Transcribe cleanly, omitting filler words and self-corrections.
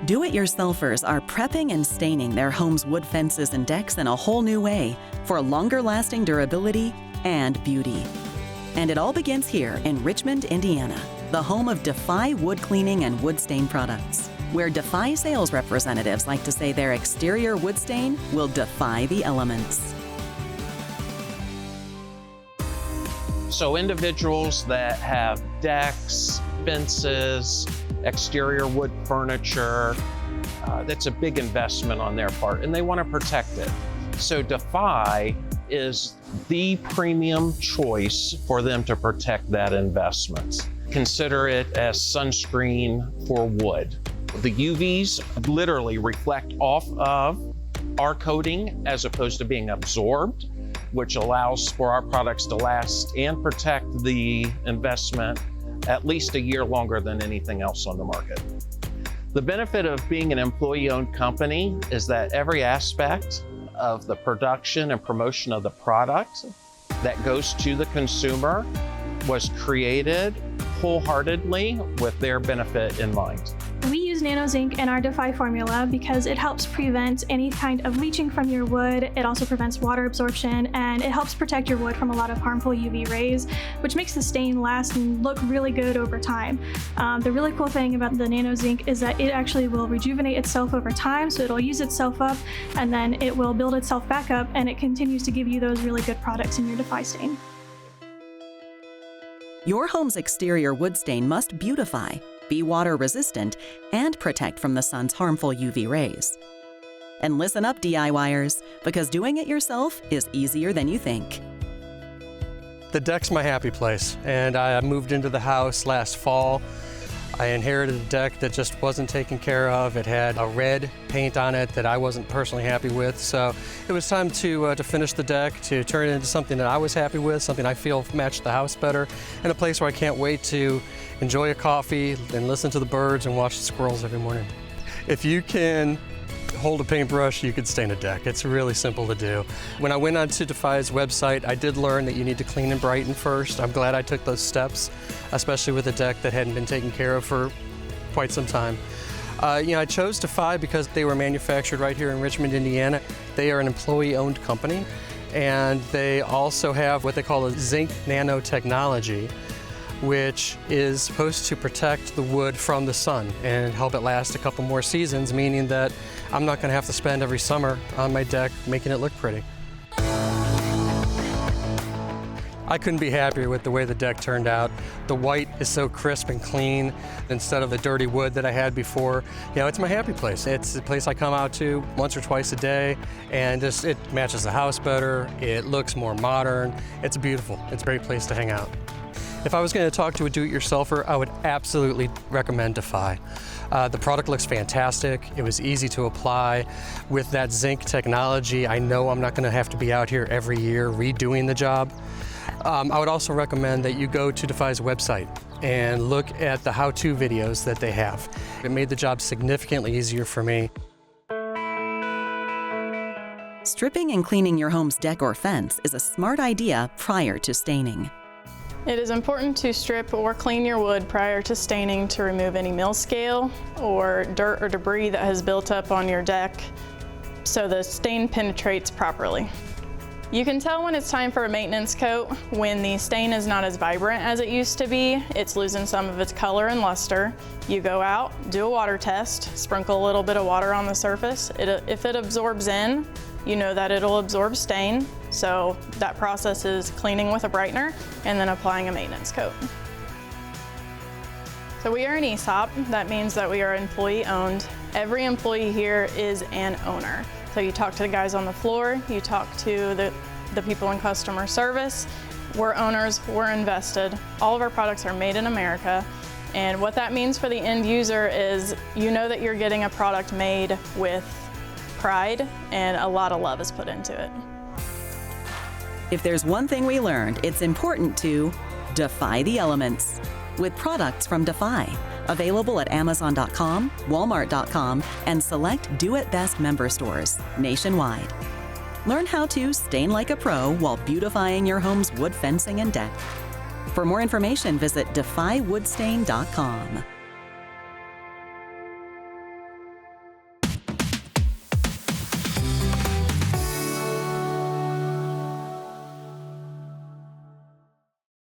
Do-it-yourselfers are prepping and staining their home's wood fences and decks in a whole new way for longer-lasting durability and beauty. And it all begins here in Richmond, Indiana, the home of Defy wood cleaning and wood stain products, where Defy sales representatives like to say their exterior wood stain will defy the elements. So individuals that have decks, fences, exterior wood furniture, that's a big investment on their part, and they want to protect it. So Defy is the premium choice for them to protect that investment. Consider it as sunscreen for wood. The UVs literally reflect off of our coating as opposed to being absorbed, which allows for our products to last and protect the investment at least a year longer than anything else on the market. The benefit of being an employee-owned company is that every aspect of the production and promotion of the product that goes to the consumer was created wholeheartedly with their benefit in mind. We use Nano Zinc in our Defy formula because it helps prevent any kind of leaching from your wood. It also prevents water absorption, and it helps protect your wood from a lot of harmful UV rays, which makes the stain last and look really good over time. The really cool thing about the Nano Zinc is that it actually will rejuvenate itself over time, so it'll use itself up and then it will build itself back up, and it continues to give you those really good products in your Defy stain. Your home's exterior wood stain must beautify, be water resistant, and protect from the sun's harmful UV rays. And listen up, DIYers, because doing it yourself is easier than you think. The deck's my happy place, and I moved into the house last fall. I inherited a deck that just wasn't taken care of. It had a red paint on it that I wasn't personally happy with, so it was time to finish the deck, to turn it into something that I was happy with, something I feel matched the house better, and a place where I can't wait to enjoy a coffee and listen to the birds and watch the squirrels every morning. If you can hold a paintbrush, you could stain a deck. It's really simple to do. When I went onto Defy's website, I did learn that you need to clean and brighten first. I'm glad I took those steps, especially with a deck that hadn't been taken care of for quite some time. I chose Defy because they were manufactured right here in Richmond, Indiana. They are an employee-owned company, and they also have what they call a zinc nanotechnology, which is supposed to protect the wood from the sun and help it last a couple more seasons, meaning that I'm not going to have to spend every summer on my deck making it look pretty. I couldn't be happier with the way the deck turned out. The white is so crisp and clean instead of the dirty wood that I had before. It's my happy place. It's a place I come out to once or twice a day, and it matches the house better. It looks more modern. It's beautiful. It's a great place to hang out. If I was going to talk to a do-it-yourselfer, I would absolutely recommend Defy. The product looks fantastic. It was easy to apply. With that zinc technology, I know I'm not going to have to be out here every year redoing the job. I would also recommend that you go to Defy's website and look at the how-to videos that they have. It made the job significantly easier for me. Stripping and cleaning your home's deck or fence is a smart idea prior to staining. It is important to strip or clean your wood prior to staining to remove any mill scale or dirt or debris that has built up on your deck so the stain penetrates properly. You can tell when it's time for a maintenance coat when the stain is not as vibrant as it used to be. It's losing some of its color and luster. You go out, do a water test, sprinkle a little bit of water on the surface. If it absorbs in, you know that it'll absorb stain. So that process is cleaning with a brightener and then applying a maintenance coat. So we are an ESOP. That means that we are employee owned. Every employee here is an owner. So you talk to the guys on the floor, you talk to the people in customer service. We're owners, we're invested. All of our products are made in America. And what that means for the end user is you know that you're getting a product made with pride and a lot of love is put into it. If there's one thing we learned, it's important to defy the elements with products from Defy. Available at Amazon.com, Walmart.com, and select Do It Best member stores nationwide. Learn how to stain like a pro while beautifying your home's wood fencing and deck. For more information, visit defywoodstain.com.